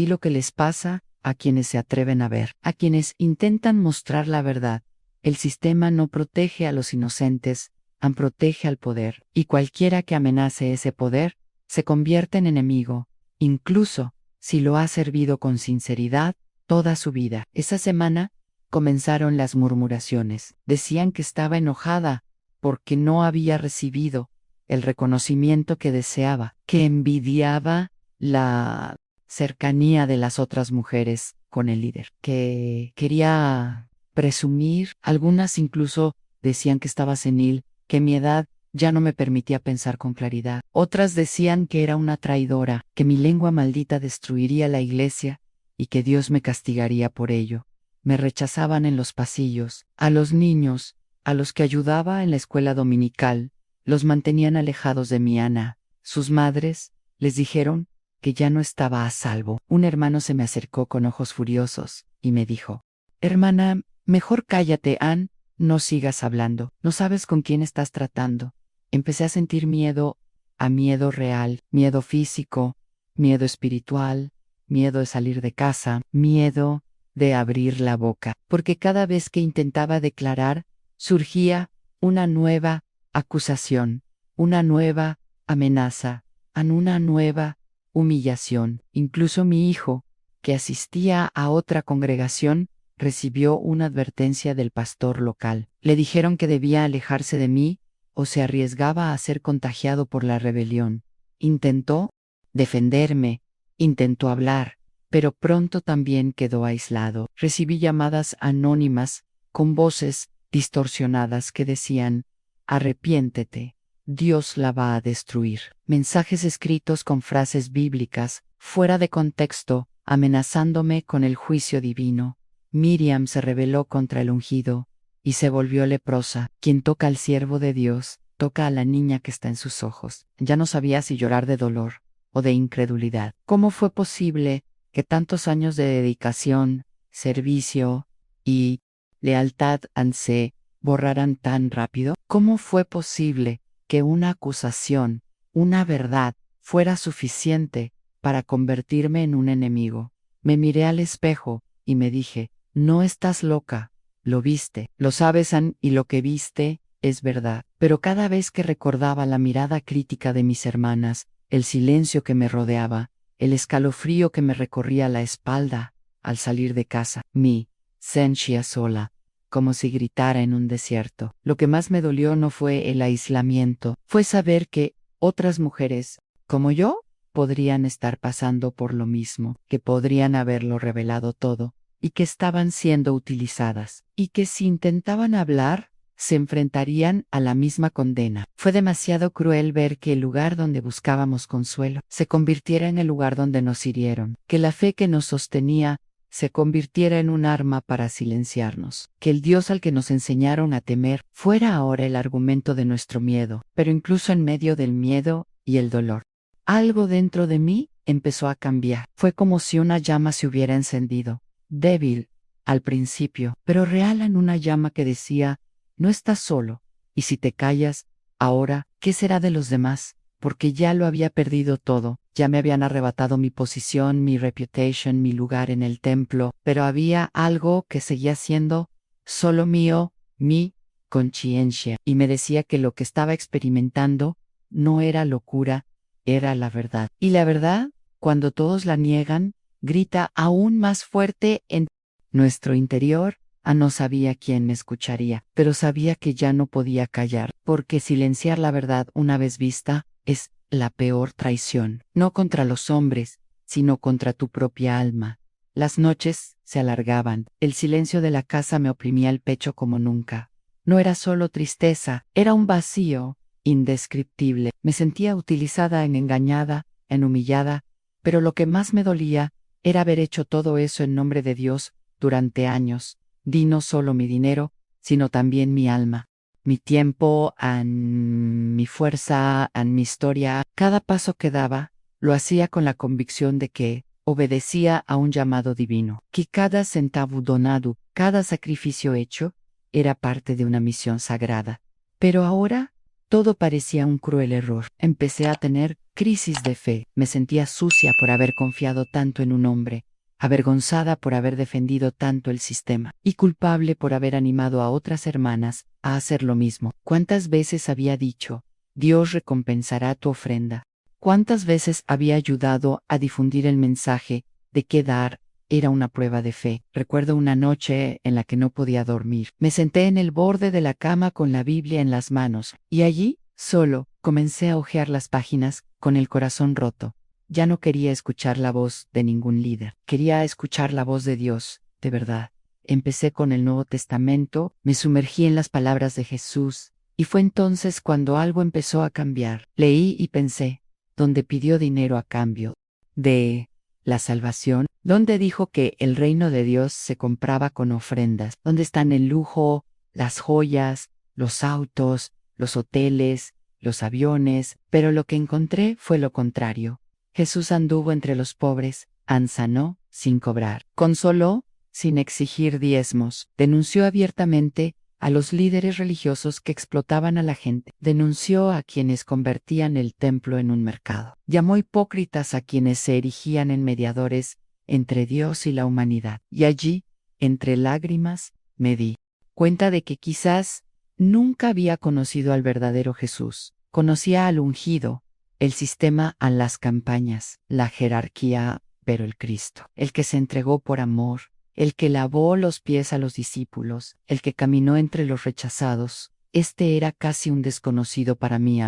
lo que les pasa a quienes se atreven a ver, a quienes intentan mostrar la verdad. El sistema no protege a los inocentes, protege al poder, y cualquiera que amenace ese poder se convierte en enemigo, incluso si lo ha servido con sinceridad toda su vida. Esa semana comenzaron las murmuraciones. Decían que estaba enojada porque no había recibido el reconocimiento que deseaba, que envidiaba la cercanía de las otras mujeres con el líder, que quería presumir. Algunas incluso decían que estaba senil, que mi edad ya no me permitía pensar con claridad. Otras decían que era una traidora, que mi lengua maldita destruiría la iglesia y que Dios me castigaría por ello. Me rechazaban en los pasillos. A los niños, a los que ayudaba en la escuela dominical, los mantenían alejados de mi Ana. Sus madres les dijeron que ya no estaba a salvo. Un hermano se me acercó con ojos furiosos y me dijo: Hermana, mejor cállate, Ann, no sigas hablando. No sabes con quién estás tratando. Empecé a sentir miedo, a miedo real, miedo físico, miedo espiritual, miedo de salir de casa, miedo de abrir la boca, porque cada vez que intentaba declarar, surgía una nueva acusación, una nueva amenaza, una nueva humillación. Incluso mi hijo, que asistía a otra congregación, recibió una advertencia del pastor local. Le dijeron que debía alejarse de mí o se arriesgaba a ser contagiado por la rebelión. Intentó defenderme, intentó hablar, pero pronto también quedó aislado. Recibí llamadas anónimas con voces distorsionadas que decían: arrepiéntete, Dios la va a destruir. Mensajes escritos con frases bíblicas, fuera de contexto, amenazándome con el juicio divino. Miriam se rebeló contra el ungido y se volvió leprosa. Quien toca al siervo de Dios, toca a la niña que está en sus ojos. Ya no sabía si llorar de dolor o de incredulidad. ¿Cómo fue posible que tantos años de dedicación, servicio y lealtad se borraran tan rápido? ¿Cómo fue posible que una acusación, una verdad, fuera suficiente para convertirme en un enemigo? Me miré al espejo y me dije: no estás loca, lo viste, lo sabes, Ann, y lo que viste es verdad. Pero cada vez que recordaba la mirada crítica de mis hermanas, el silencio que me rodeaba, el escalofrío que me recorría la espalda al salir de casa, me sentía sola, como si gritara en un desierto. Lo que más me dolió no fue el aislamiento, fue saber que otras mujeres, como yo, podrían estar pasando por lo mismo, que podrían haberlo revelado todo, y que estaban siendo utilizadas, y que si intentaban hablar, se enfrentarían a la misma condena. Fue demasiado cruel ver que el lugar donde buscábamos consuelo se convirtiera en el lugar donde nos hirieron, que la fe que nos sostenía se convirtiera en un arma para silenciarnos, que el Dios al que nos enseñaron a temer fuera ahora el argumento de nuestro miedo. Pero incluso en medio del miedo y el dolor, algo dentro de mí empezó a cambiar. Fue como si una llama se hubiera encendido, débil al principio, pero real, en una llama que decía: no estás solo, y si te callas, ahora, ¿qué será de los demás? Porque ya lo había perdido todo, ya me habían arrebatado mi posición, mi reputation, mi lugar en el templo, pero había algo que seguía siendo solo mío, mi conciencia, y me decía que lo que estaba experimentando no era locura, era la verdad. Y la verdad, cuando todos la niegan, grita aún más fuerte en nuestro interior. No sabía quién me escucharía, pero sabía que ya no podía callar, porque silenciar la verdad una vez vista es la peor traición, no contra los hombres, sino contra tu propia alma. Las noches se alargaban, el silencio de la casa me oprimía el pecho como nunca. No era solo tristeza, era un vacío indescriptible. Me sentía utilizada, engañada, humillada, pero lo que más me dolía era haber hecho todo eso en nombre de Dios durante años. Di no solo mi dinero, sino también mi alma, mi tiempo, mi fuerza, mi historia. Cada paso que daba, lo hacía con la convicción de que obedecía a un llamado divino, que cada centavo donado, cada sacrificio hecho, era parte de una misión sagrada. Pero ahora, todo parecía un cruel error. Empecé a tener crisis de fe. Me sentía sucia por haber confiado tanto en un hombre, avergonzada por haber defendido tanto el sistema, y culpable por haber animado a otras hermanas a hacer lo mismo. ¿Cuántas veces había dicho, Dios recompensará tu ofrenda? ¿Cuántas veces había ayudado a difundir el mensaje de que dar era una prueba de fe? Recuerdo una noche en la que no podía dormir. Me senté en el borde de la cama con la Biblia en las manos, y allí, solo, comencé a hojear las páginas, con el corazón roto. Ya no quería escuchar la voz de ningún líder. Quería escuchar la voz de Dios, de verdad. Empecé con el Nuevo Testamento, me sumergí en las palabras de Jesús, y fue entonces cuando algo empezó a cambiar. Leí y pensé, donde pidió dinero a cambio de la salvación, donde dijo que el reino de Dios se compraba con ofrendas, donde están el lujo, las joyas, los autos, los hoteles, los aviones, pero lo que encontré fue lo contrario. Jesús anduvo entre los pobres, sanó sin cobrar, consoló sin exigir diezmos, denunció abiertamente a los líderes religiosos que explotaban a la gente, denunció a quienes convertían el templo en un mercado, llamó hipócritas a quienes se erigían en mediadores entre Dios y la humanidad, y allí, entre lágrimas, me di cuenta de que quizás nunca había conocido al verdadero Jesús. Conocía al ungido, el sistema a las campañas, la jerarquía, pero el Cristo, el que se entregó por amor, el que lavó los pies a los discípulos, el que caminó entre los rechazados. Este era casi un desconocido para mí.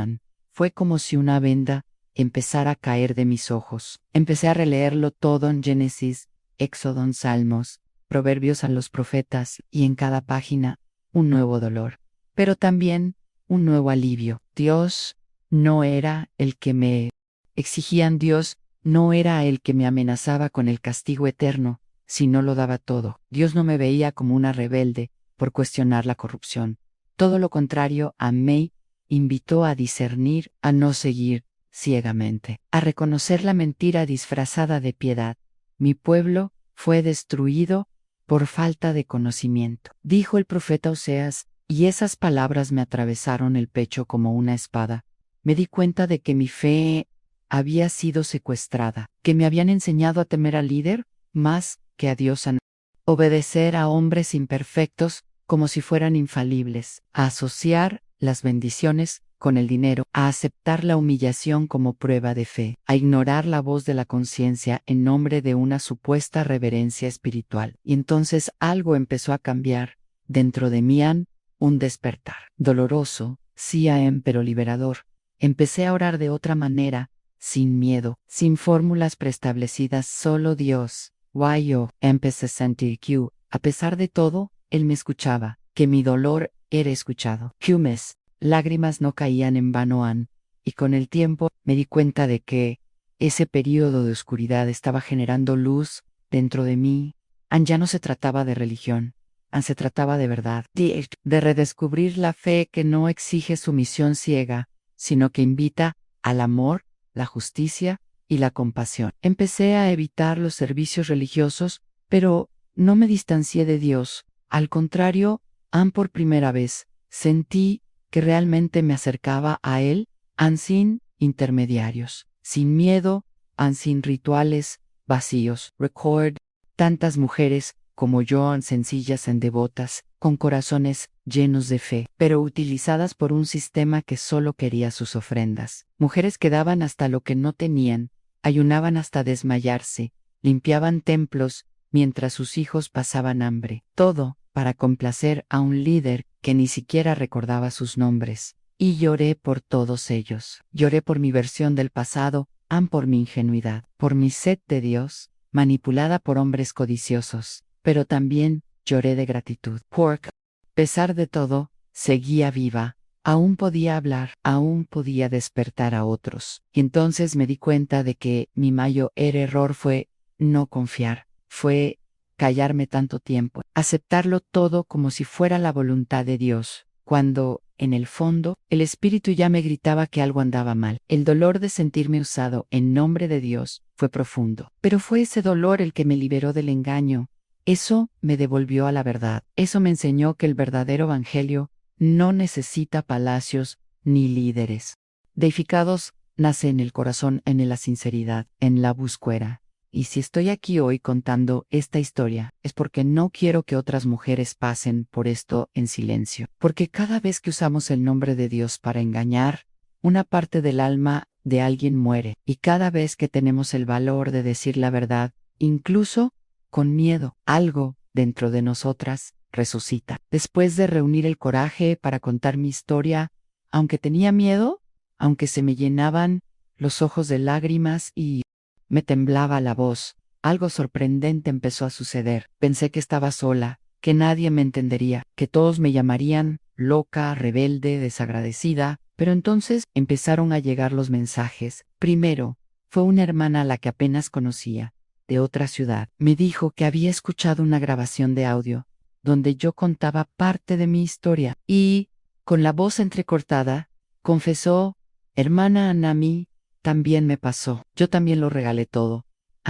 Fue como si una venda empezara a caer de mis ojos. Empecé a releerlo todo en Génesis, Éxodo, en Salmos, Proverbios, a los profetas, y en cada página un nuevo dolor, pero también un nuevo alivio. Dios no era el que me exigían, Dios no era el que me amenazaba con el castigo eterno, si no lo daba todo. Dios no me veía como una rebelde por cuestionar la corrupción. Todo lo contrario, me invitó a discernir, a no seguir ciegamente, a reconocer la mentira disfrazada de piedad. Mi pueblo fue destruido por falta de conocimiento, dijo el profeta Oseas, y esas palabras me atravesaron el pecho como una espada. Me di cuenta de que mi fe había sido secuestrada, que me habían enseñado a temer al líder más que a Dios, a obedecer a hombres imperfectos como si fueran infalibles, a asociar las bendiciones con el dinero, a aceptar la humillación como prueba de fe, a ignorar la voz de la conciencia en nombre de una supuesta reverencia espiritual. Y entonces algo empezó a cambiar dentro de mí, un despertar, doloroso, sí, pero liberador. Empecé a orar de otra manera, sin miedo, sin fórmulas preestablecidas, solo Dios. Yo empecé a sentir que, a pesar de todo, Él me escuchaba, que mi dolor era escuchado. Mis lágrimas no caían en vano, y con el tiempo me di cuenta de que ese período de oscuridad estaba generando luz dentro de mí. Ya no se trataba de religión, se trataba de verdad, de redescubrir la fe que no exige sumisión ciega, sino que invita al amor, la justicia y la compasión. Empecé a evitar los servicios religiosos, pero no me distancié de Dios. Al contrario, por primera vez, sentí que realmente me acercaba a Él, sin intermediarios, sin miedo, sin rituales vacíos. Record, tantas mujeres como yo, sencillas, devotas, con corazones llenos de fe, pero utilizadas por un sistema que solo quería sus ofrendas. Mujeres que daban hasta lo que no tenían, ayunaban hasta desmayarse, limpiaban templos mientras sus hijos pasaban hambre, todo para complacer a un líder que ni siquiera recordaba sus nombres. Y lloré por todos ellos. Lloré por mi versión del pasado, por mi ingenuidad, por mi sed de Dios, manipulada por hombres codiciosos. Pero también lloré de gratitud. Porque, a pesar de todo, seguía viva, aún podía hablar, aún podía despertar a otros. Y entonces me di cuenta de que mi mayor error fue no confiar, fue callarme tanto tiempo, aceptarlo todo como si fuera la voluntad de Dios, cuando, en el fondo, el espíritu ya me gritaba que algo andaba mal. El dolor de sentirme usado en nombre de Dios fue profundo, pero fue ese dolor el que me liberó del engaño. Eso me devolvió a la verdad. Eso me enseñó que el verdadero evangelio no necesita palacios ni líderes. Deificados nace en el corazón, en la sinceridad, en la búsqueda. Y si estoy aquí hoy contando esta historia, es porque no quiero que otras mujeres pasen por esto en silencio. Porque cada vez que usamos el nombre de Dios para engañar, una parte del alma de alguien muere. Y cada vez que tenemos el valor de decir la verdad, incluso con miedo, algo dentro de nosotras resucita. Después de reunir el coraje para contar mi historia, aunque tenía miedo, aunque se me llenaban los ojos de lágrimas y me temblaba la voz, algo sorprendente empezó a suceder. Pensé que estaba sola, que nadie me entendería, que todos me llamarían loca, rebelde, desagradecida, pero entonces empezaron a llegar los mensajes. Primero, fue una hermana a la que apenas conocía, de otra ciudad. Me dijo que había escuchado una grabación de audio, donde yo contaba parte de mi historia, y, con la voz entrecortada, confesó: hermana Anami, también me pasó. Yo también lo regalé todo.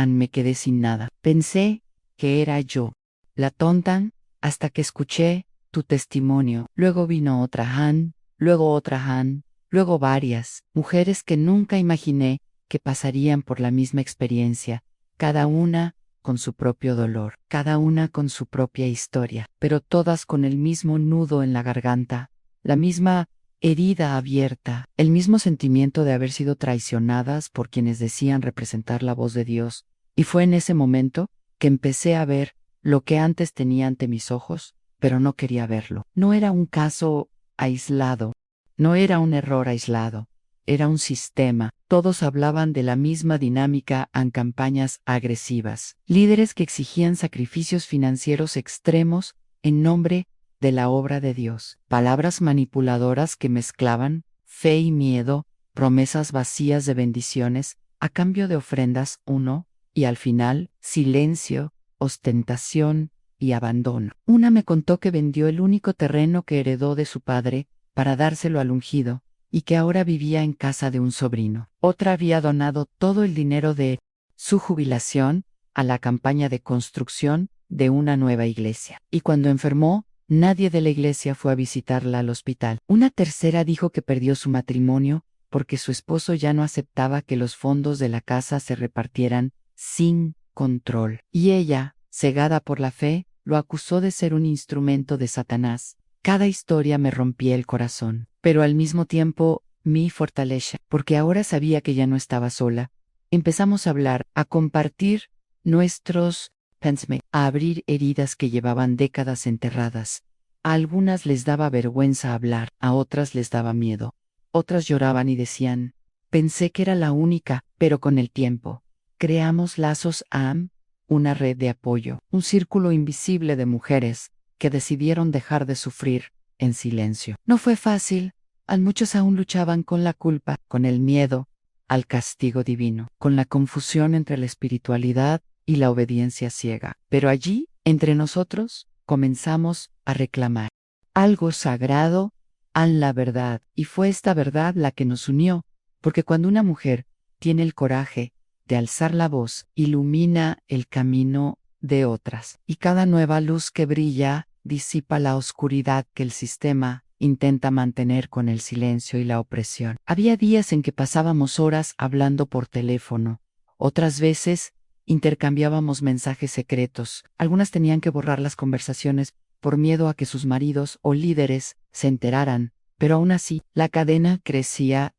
Me quedé sin nada. Pensé que era yo, la tonta, hasta que escuché tu testimonio. Luego vino otra Han, luego otra Han, luego varias mujeres que nunca imaginé que pasarían por la misma experiencia, cada una con su propio dolor, cada una con su propia historia, pero todas con el mismo nudo en la garganta, la misma herida abierta, el mismo sentimiento de haber sido traicionadas por quienes decían representar la voz de Dios. Y fue en ese momento que empecé a ver lo que antes tenía ante mis ojos, pero no quería verlo. No era un caso aislado, no era un error aislado, era un sistema. Todos hablaban de la misma dinámica en campañas agresivas, líderes que exigían sacrificios financieros extremos en nombre de la obra de Dios, palabras manipuladoras que mezclaban fe y miedo, promesas vacías de bendiciones a cambio de ofrendas y al final, silencio, ostentación y abandono. Una me contó que vendió el único terreno que heredó de su padre para dárselo al ungido, y que ahora vivía en casa de un sobrino. Otra había donado todo el dinero de su jubilación a la campaña de construcción de una nueva iglesia. Y cuando enfermó, nadie de la iglesia fue a visitarla al hospital. Una tercera dijo que perdió su matrimonio porque su esposo ya no aceptaba que los fondos de la casa se repartieran sin control. Y ella, cegada por la fe, lo acusó de ser un instrumento de Satanás. Cada historia me rompía el corazón, pero al mismo tiempo mi fortaleza, porque ahora sabía que ya no estaba sola. Empezamos a hablar, a compartir nuestros a abrir heridas que llevaban décadas enterradas. A algunas les daba vergüenza hablar, a otras les daba miedo. Otras lloraban y decían: pensé que era la única, pero con el tiempo creamos lazos una red de apoyo, un círculo invisible de mujeres que decidieron dejar de sufrir en silencio. No fue fácil, muchos aún luchaban con la culpa, con el miedo al castigo divino, con la confusión entre la espiritualidad y la obediencia ciega. Pero allí, entre nosotros, comenzamos a reclamar algo sagrado, la verdad, y fue esta verdad la que nos unió, porque cuando una mujer tiene el coraje de alzar la voz, ilumina el camino de otras, y cada nueva luz que brilla disipa la oscuridad que el sistema intenta mantener con el silencio y la opresión. Había días en que pasábamos horas hablando por teléfono, otras veces intercambiábamos mensajes secretos. Algunas tenían que borrar las conversaciones por miedo a que sus maridos o líderes se enteraran, pero aún así, la cadena crecía.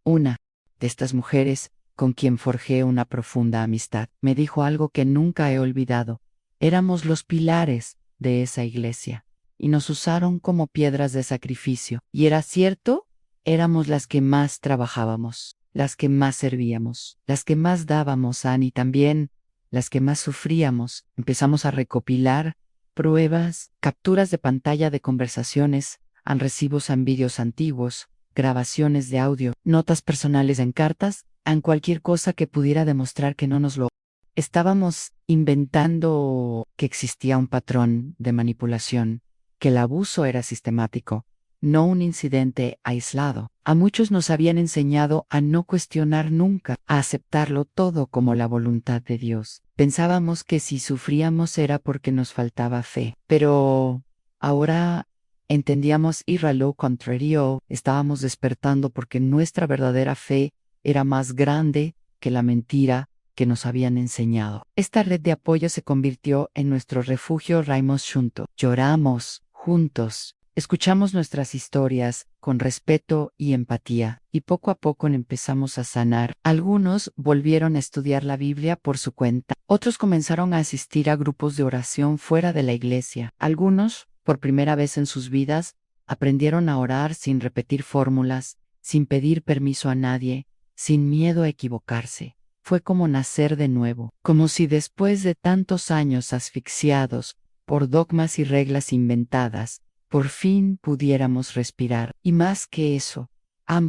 Una de estas mujeres, con quien forjé una profunda amistad, me dijo algo que nunca he olvidado. Éramos los pilares de esa iglesia, y nos usaron como piedras de sacrificio. Y era cierto, éramos las que más trabajábamos, las que más servíamos, las que más dábamos, y también las que más sufríamos. Empezamos a recopilar pruebas, capturas de pantalla de conversaciones, recibos en vídeos antiguos, grabaciones de audio, notas personales en cartas, cualquier cosa que pudiera demostrar que no nos lo Estábamos inventando que existía un patrón de manipulación, que el abuso era sistemático, no un incidente aislado. A muchos nos habían enseñado a no cuestionar nunca, a aceptarlo todo como la voluntad de Dios. Pensábamos que si sufríamos era porque nos faltaba fe. Pero ahora entendíamos ir a lo contrario, estábamos despertando porque nuestra verdadera fe era más grande que la mentira que nos habían enseñado. Esta red de apoyo se convirtió en nuestro refugio Raimos Junto. Lloramos juntos. Escuchamos nuestras historias con respeto y empatía, y poco a poco empezamos a sanar. Algunos volvieron a estudiar la Biblia por su cuenta. Otros comenzaron a asistir a grupos de oración fuera de la iglesia. Algunos, por primera vez en sus vidas, aprendieron a orar sin repetir fórmulas, sin pedir permiso a nadie, sin miedo a equivocarse. Fue como nacer de nuevo, como si después de tantos años asfixiados por dogmas y reglas inventadas, por fin pudiéramos respirar. Y más que eso,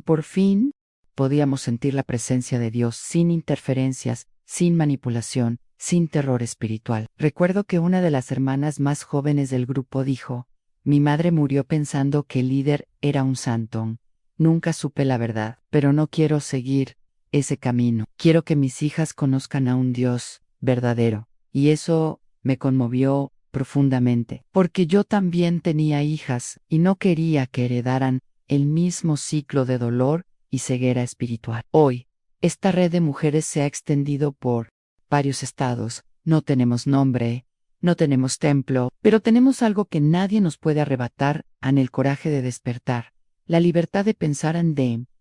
por fin podíamos sentir la presencia de Dios sin interferencias, sin manipulación, sin terror espiritual. Recuerdo que una de las hermanas más jóvenes del grupo dijo: mi madre murió pensando que el líder era un santo. Nunca supe la verdad, pero no quiero seguir ese camino. Quiero que mis hijas conozcan a un Dios verdadero. Y eso me conmovió profundamente, porque yo también tenía hijas y no quería que heredaran el mismo ciclo de dolor y ceguera espiritual. Hoy, esta red de mujeres se ha extendido por varios estados. No tenemos nombre, no tenemos templo, pero tenemos algo que nadie nos puede arrebatar: el coraje de despertar, la libertad de pensar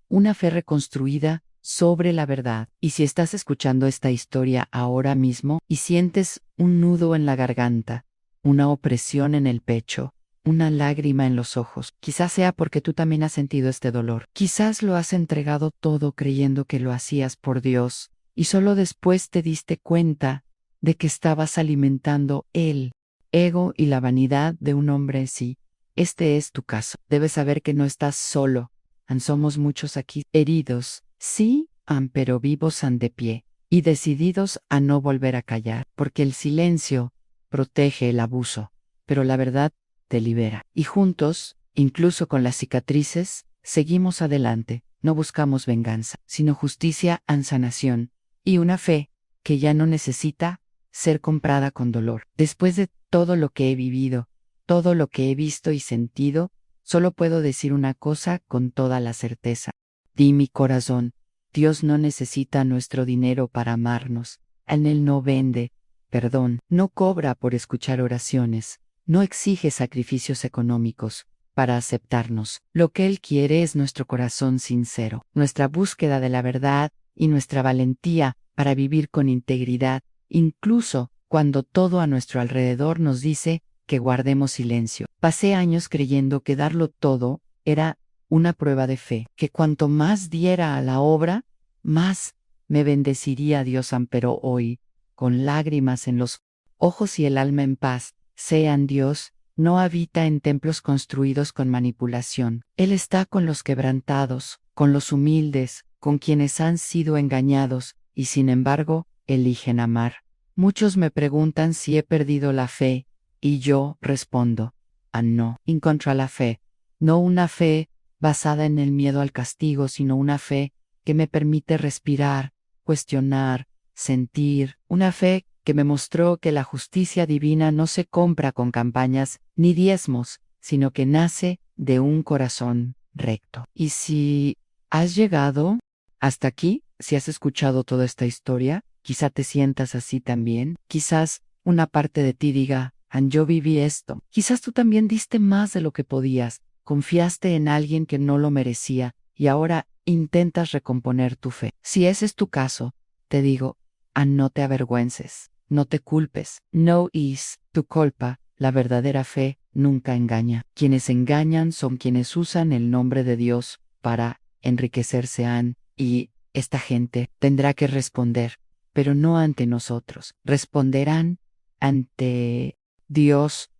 una fe reconstruida sobre la verdad. Y si estás escuchando esta historia ahora mismo y sientes un nudo en la garganta, una opresión en el pecho, una lágrima en los ojos, quizás sea porque tú también has sentido este dolor. Quizás lo has entregado todo creyendo que lo hacías por Dios, y solo después te diste cuenta de que estabas alimentando el ego y la vanidad de un hombre. Sí, este es tu caso. Debes saber que no estás solo. Somos muchos aquí heridos, sí, pero vivos de pie, y decididos a no volver a callar, porque el silencio protege el abuso, pero la verdad te libera. Y juntos, incluso con las cicatrices, seguimos adelante. No buscamos venganza, sino justicia y sanación, y una fe que ya no necesita ser comprada con dolor. Después de todo lo que he vivido, todo lo que he visto y sentido, solo puedo decir una cosa con toda la certeza. Di mi corazón, Dios no necesita nuestro dinero para amarnos. Él no vende perdón, no cobra por escuchar oraciones, no exige sacrificios económicos para aceptarnos. Lo que Él quiere es nuestro corazón sincero, nuestra búsqueda de la verdad y nuestra valentía para vivir con integridad, incluso cuando todo a nuestro alrededor nos dice que guardemos silencio. Pasé años creyendo que darlo todo era una prueba de fe, que cuanto más diera a la obra, más me bendeciría Dios. Pero hoy, con lágrimas en los ojos y el alma en paz, sean Dios no habita en templos construidos con manipulación. Él está con los quebrantados, con los humildes, con quienes han sido engañados, y sin embargo, eligen amar. Muchos me preguntan si he perdido la fe, y yo respondo: no. En contra la fe, no una fe basada en el miedo al castigo, sino una fe que me permite respirar, cuestionar, sentir, una fe que me mostró que la justicia divina no se compra con campañas ni diezmos, sino que nace de un corazón recto. Y si has llegado hasta aquí, si has escuchado toda esta historia, quizá te sientas así también, quizás una parte de ti diga: yo viví esto. Quizás tú también diste más de lo que podías, confiaste en alguien que no lo merecía, y ahora intentas recomponer tu fe. Si ese es tu caso, te digo: no te avergüences, no te culpes. No es tu culpa. La verdadera fe nunca engaña. Quienes engañan son quienes usan el nombre de Dios para enriquecerse. Y esta gente tendrá que responder, pero no ante nosotros. Responderán ante Dios,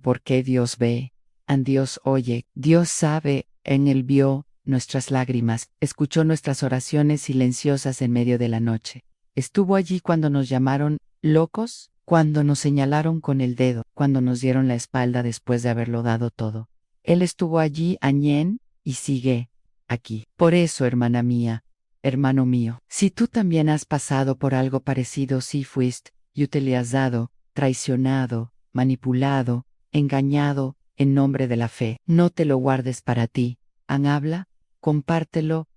porque Dios ve, Dios oye, Dios sabe, Él vio nuestras lágrimas, escuchó nuestras oraciones silenciosas en medio de la noche. Estuvo allí cuando nos llamaron locos, cuando nos señalaron con el dedo, cuando nos dieron la espalda después de haberlo dado todo. Él estuvo allí, añén, y sigue aquí. Por eso, hermana mía, hermano mío, si tú también has pasado por algo parecido, si fuiste y te le has dado, traicionado, manipulado, engañado, en nombre de la fe, no te lo guardes para ti. Habla, compártelo,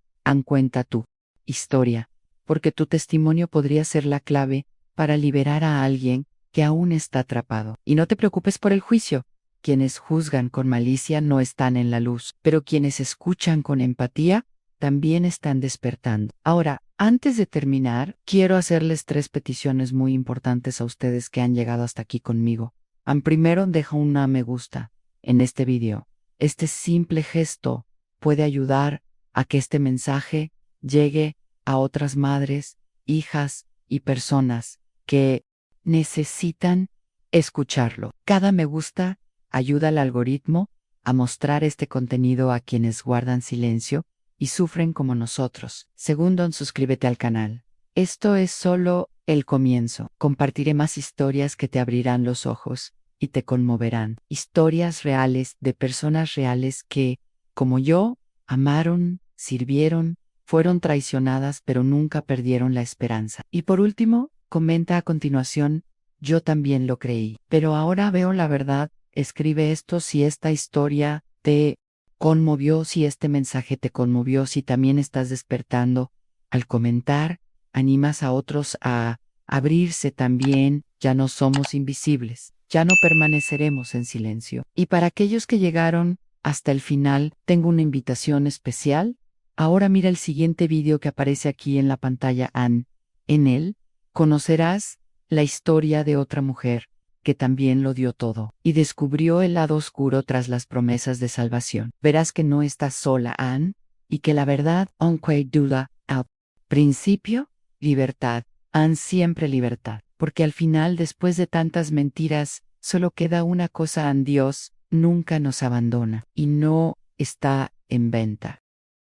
cuenta tu historia, porque tu testimonio podría ser la clave para liberar a alguien que aún está atrapado. Y no te preocupes por el juicio. Quienes juzgan con malicia no están en la luz, pero quienes escuchan con empatía también están despertando. Ahora, antes de terminar, quiero hacerles 3 peticiones muy importantes a ustedes que han llegado hasta aquí conmigo. Primero, deja un me gusta en este video. Este simple gesto puede ayudar a que este mensaje llegue a otras madres, hijas y personas que necesitan escucharlo. Cada me gusta ayuda al algoritmo a mostrar este contenido a quienes guardan silencio y sufren como nosotros. Segundo, suscríbete al canal. Esto es solo el comienzo. Compartiré más historias que te abrirán los ojos y te conmoverán. Historias reales de personas reales que, como yo, amaron, sirvieron, fueron traicionadas pero nunca perdieron la esperanza. Y por último, comenta a continuación, yo también lo creí, pero ahora veo la verdad. Escribe esto si esta historia te conmovió, si este mensaje te conmovió, si también estás despertando. Al comentar, animas a otros a abrirse también. Ya no somos invisibles, ya no permaneceremos en silencio. Y para aquellos que llegaron hasta el final, tengo una invitación especial. Ahora mira el siguiente vídeo que aparece aquí en la pantalla. En él, conocerás la historia de otra mujer que también lo dio todo, y descubrió el lado oscuro tras las promesas de salvación. Verás que no estás sola, y que la verdad, aunque duda, al principio, libertad, siempre libertad, porque al final, después de tantas mentiras, solo queda una cosa: Dios nunca nos abandona, y no está en venta.